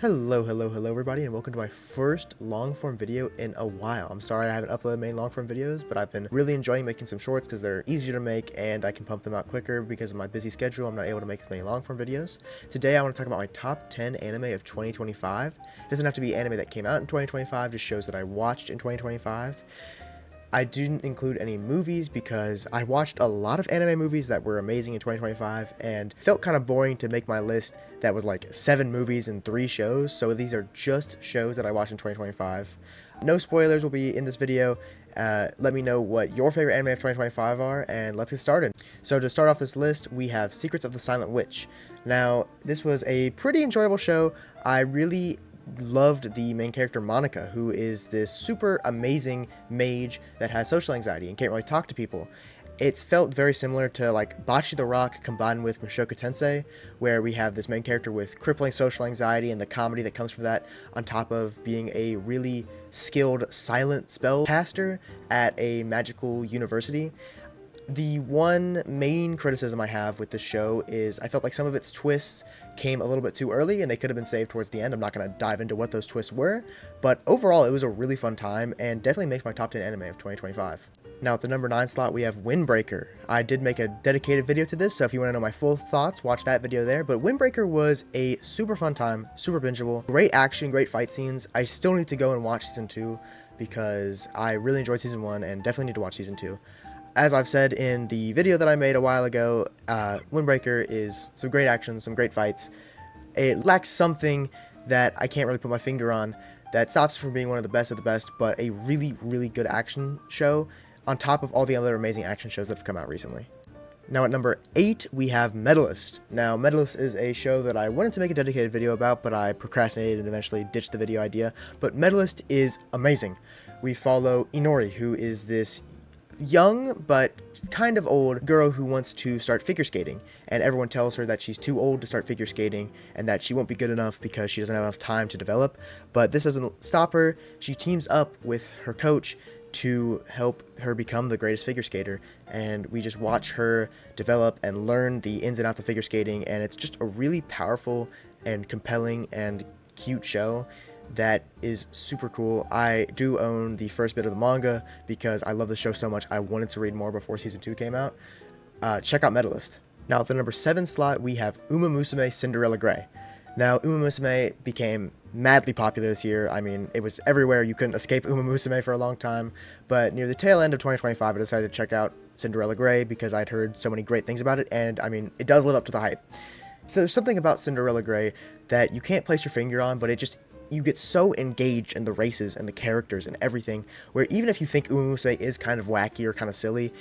Hello everybody, and welcome to my first long-form video in a while. I'm sorry I haven't uploaded many long-form videos, but I've been really enjoying making some shorts because they're easier to make and I can pump them out quicker because of my busy schedule. I'm not able to make as many long-form videos. Today I want to talk about my top 10 anime of 2025. It doesn't have to be anime that came out in 2025, just shows that I watched in 2025. I didn't include any movies because I watched a lot of anime movies that were amazing in 2025 and felt kind of boring to make my list that was like 7 movies and 3 shows. So these are just shows that I watched in 2025. No spoilers will be in this video. Let me know what your favorite anime of 2025 are, and let's get started. So to start off this list, we have Secrets of the Silent Witch. Now, this was a pretty enjoyable show. I really loved the main character Monica, who is this super amazing mage that has social anxiety and can't really talk to people. It's felt very similar to like Bocce the Rock combined with Mushoku Tensei, where we have this main character with crippling social anxiety and the comedy that comes from that, on top of being a really skilled silent spell caster at a magical university. The one main criticism I have with this show is I felt like some of its twists came a little bit too early and they could have been saved towards the end. I'm not going to dive into what those twists were, but overall it was a really fun time and definitely makes my top 10 anime of 2025. Now at the number 9 slot we have Windbreaker. I did make a dedicated video to this, so if you want to know my full thoughts, watch that video there. But Windbreaker was a super fun time, super bingeable, great action, great fight scenes. I still need to go and watch season 2 because I really enjoyed season 1 and definitely need to watch season 2. As I've said in the video that I made a while ago, Windbreaker is some great action, some great fights. It lacks something that I can't really put my finger on that stops it from being one of the best, but a really, really good action show on top of all the other amazing action shows that have come out recently. Now at number 8, we have Medalist. Now, Medalist is a show that I wanted to make a dedicated video about, but I procrastinated and eventually ditched the video idea. But Medalist is amazing. We follow Inori, who is this young but kind of old girl who wants to start figure skating, and everyone tells her that she's too old to start figure skating and that she won't be good enough because she doesn't have enough time to develop. But this doesn't stop her. She teams up with her coach to help her become the greatest figure skater, and we just watch her develop and learn the ins and outs of figure skating, and it's just a really powerful and compelling and cute show that is super cool. I do own the first bit of the manga because I love the show so much. I wanted to read more before season 2 came out. Check out Medalist. Now at the number 7 slot we have Uma Musume Cinderella Grey. Now Uma Musume became madly popular this year. I mean, it was everywhere. You couldn't escape Uma Musume for a long time. But near the tail end of 2025 I decided to check out Cinderella Grey because I'd heard so many great things about it, and I mean, it does live up to the hype. So there's something about Cinderella Grey that you can't place your finger on, but you get so engaged in the races and the characters and everything, where even if you think Uma Musume is kind of wacky or kind of silly,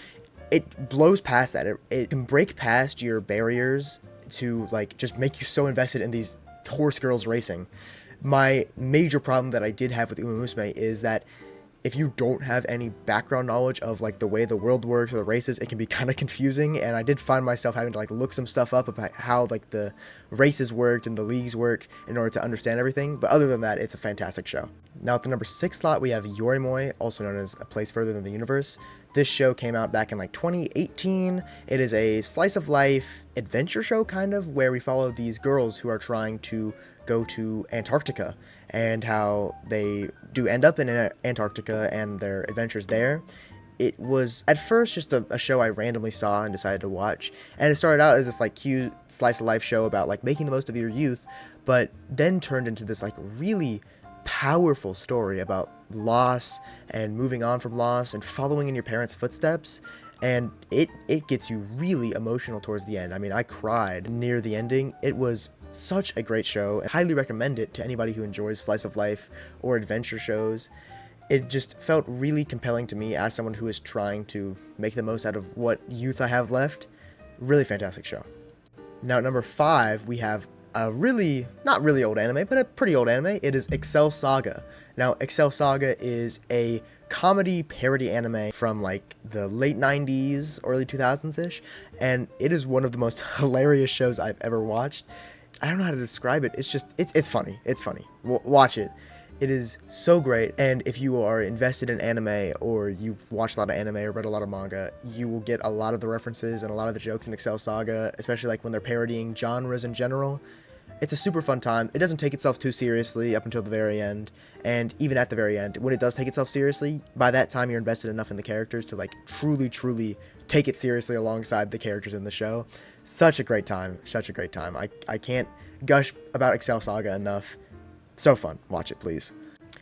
it blows past that. It can break past your barriers to like just make you so invested in these horse girls racing. My major problem that I did have with Uma Musume is that if you don't have any background knowledge of like the way the world works or the races, it can be kind of confusing, and I did find myself having to like look some stuff up about how like the races worked and the leagues worked in order to understand everything. But other than that, it's a fantastic show. Now at the number 6 slot we have Yorimoi, also known as A Place Further Than the Universe. This show came out back in like 2018. It is a slice of life adventure show kind of, where we follow these girls who are trying to go to Antarctica and how they do end up in Antarctica and their adventures there. It was at first just a show I randomly saw and decided to watch, and it started out as this like cute slice of life show about like making the most of your youth, but then turned into this like really powerful story about loss and moving on from loss and following in your parents' footsteps. And it gets you really emotional towards the end. I mean, I cried near the ending. It was such a great show. I highly recommend it to anybody who enjoys slice of life or adventure shows. It just felt really compelling to me as someone who is trying to make the most out of what youth I have left. Really fantastic show. Now at number 5 we have a really, not really old anime, but a pretty old anime. It is Excel Saga. Now Excel Saga is a comedy parody anime from like the late 90s, early 2000s-ish, and it is one of the most hilarious shows I've ever watched. I don't know how to describe it. It's just, it's funny. It's funny. Watch it. It is so great, and if you are invested in anime or you've watched a lot of anime or read a lot of manga, you will get a lot of the references and a lot of the jokes in Excel Saga, especially like when they're parodying genres in general. It's a super fun time. It doesn't take itself too seriously up until the very end, and even at the very end, when it does take itself seriously, by that time you're invested enough in the characters to like truly take it seriously alongside the characters in the show. Such a great time, such a great time. I can't gush about Excel Saga enough. So fun. Watch it, please.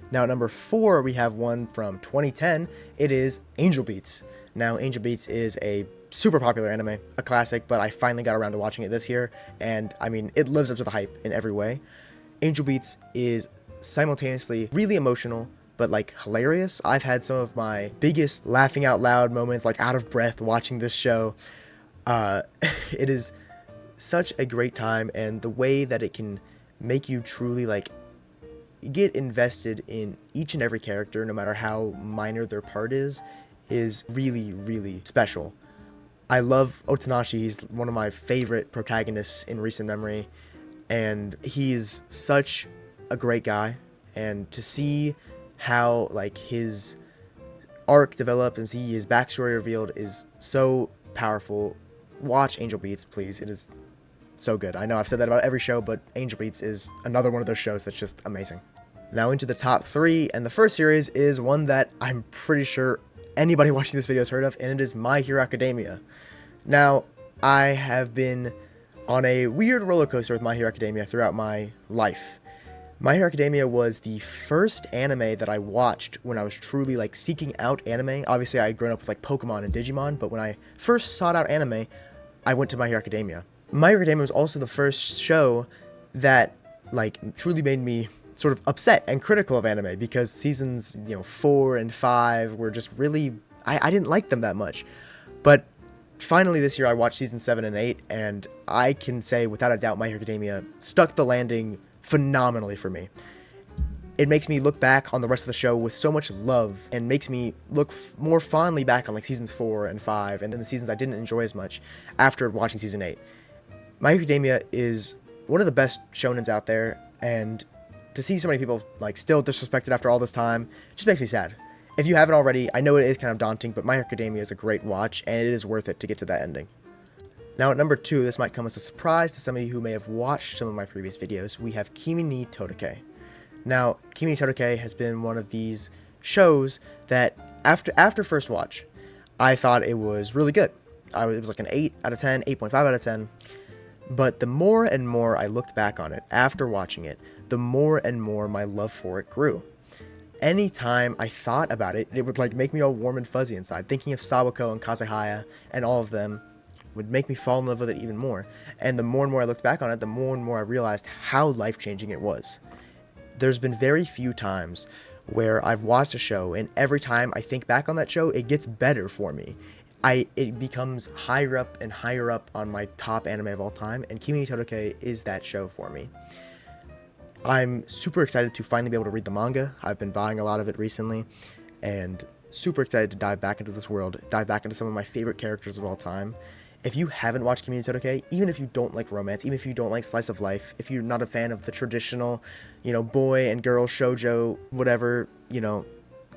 Now, at number 4, we have one from 2010. It is Angel Beats. Now, Angel Beats is a super popular anime, a classic, but I finally got around to watching it this year, and I mean, it lives up to the hype in every way. Angel Beats is simultaneously really emotional, but like hilarious. I've had some of my biggest laughing out loud moments, like out of breath watching this show. It is such a great time, and the way that it can make you truly like get invested in each and every character, no matter how minor their part is really special. I love Otonashi. He's one of my favorite protagonists in recent memory, and he's such a great guy. And to see how like his arc develop and see his backstory revealed is so powerful. Watch Angel Beats, please. It is so good. I know I've said that about every show, but Angel Beats is another one of those shows that's just amazing. Now into the top 3, and the first series is one that I'm pretty sure anybody watching this video has heard of, and it is My Hero Academia. Now, I have been on a weird roller coaster with My Hero Academia throughout my life. My Hero Academia was the first anime that I watched when I was truly like seeking out anime. Obviously, I had grown up with like Pokemon and Digimon, but when I first sought out anime, I went to My Hero Academia. My Hero Academia was also the first show that like truly made me sort of upset and critical of anime, because seasons 4 and 5 were just really I didn't like them that much. But finally this year I watched season 7 and 8, and I can say without a doubt My Hero Academia stuck the landing phenomenally for me. It makes me look back on the rest of the show with so much love, and makes me look more fondly back on like seasons 4 and 5 and then the seasons I didn't enjoy as much after watching season 8. My Hero Academia is one of the best shonens out there, and to see so many people like still disrespected after all this time just makes me sad. If you haven't already, I know it is kind of daunting, but My Hero Academia is a great watch, and it is worth it to get to that ending. Now at number 2, this might come as a surprise to some of you who may have watched some of my previous videos, we have Kimi ni Totokei. Now, Kimi ni Totokei has been one of these shows that after first watch, I thought it was really good. It was like an 8 out of 10, 8.5 out of 10. But the more and more I looked back on it after watching it, the more and more my love for it grew. Anytime I thought about it, it would like make me all warm and fuzzy inside. Thinking of Sawako and Kazehaya and all of them would make me fall in love with it even more. And the more and more I looked back on it, the more and more I realized how life-changing it was. There's been very few times where I've watched a show, and every time I think back on that show, it gets better for me. It becomes higher up and higher up on my top anime of all time, and Kimi ni Totokei is that show for me. I'm super excited to finally be able to read the manga. I've been buying a lot of it recently, and super excited to dive back into this world, dive back into some of my favorite characters of all time. If you haven't watched Kimi ni Totokei, even if you don't like romance, even if you don't like slice of life, if you're not a fan of the traditional, boy and girl shoujo, whatever,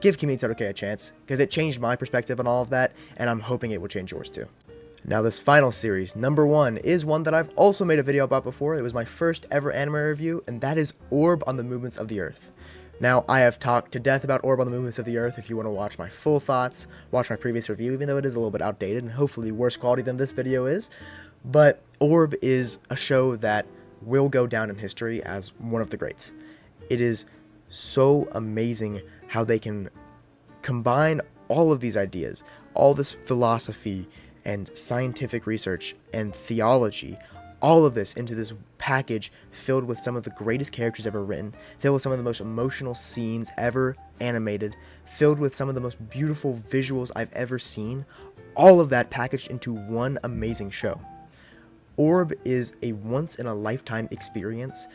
give Kimi ni Totokei a chance, because it changed my perspective on all of that, and I'm hoping it will change yours too. Now this final series, number 1, is one that I've also made a video about before. It was my first ever anime review, and that is Orb on the Movements of the Earth. Now, I have talked to death about Orb on the Movements of the Earth. If you want to watch my full thoughts, watch my previous review, even though it is a little bit outdated and hopefully worse quality than this video is. But Orb is a show that will go down in history as one of the greats. It is so amazing how they can combine all of these ideas, all this philosophy and scientific research and theology, all of this into this package filled with some of the greatest characters ever written, filled with some of the most emotional scenes ever animated, filled with some of the most beautiful visuals I've ever seen, all of that packaged into one amazing show. Orb is a once-in-a-lifetime experience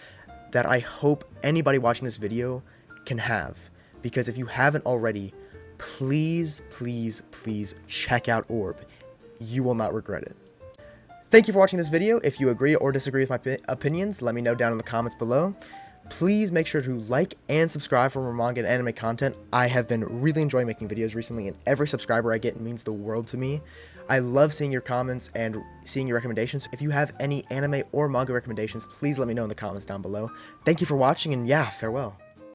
that I hope anybody watching this video can have, because if you haven't already, please check out Orb. You will not regret it. Thank you for watching this video. If you agree or disagree with my opinions, let me know down in the comments below. Please make sure to like and subscribe for more manga and anime content. I have been really enjoying making videos recently, and every subscriber I get means the world to me. I love seeing your comments and seeing your recommendations. If you have any anime or manga recommendations, please let me know in the comments down below. Thank you for watching, and yeah, farewell.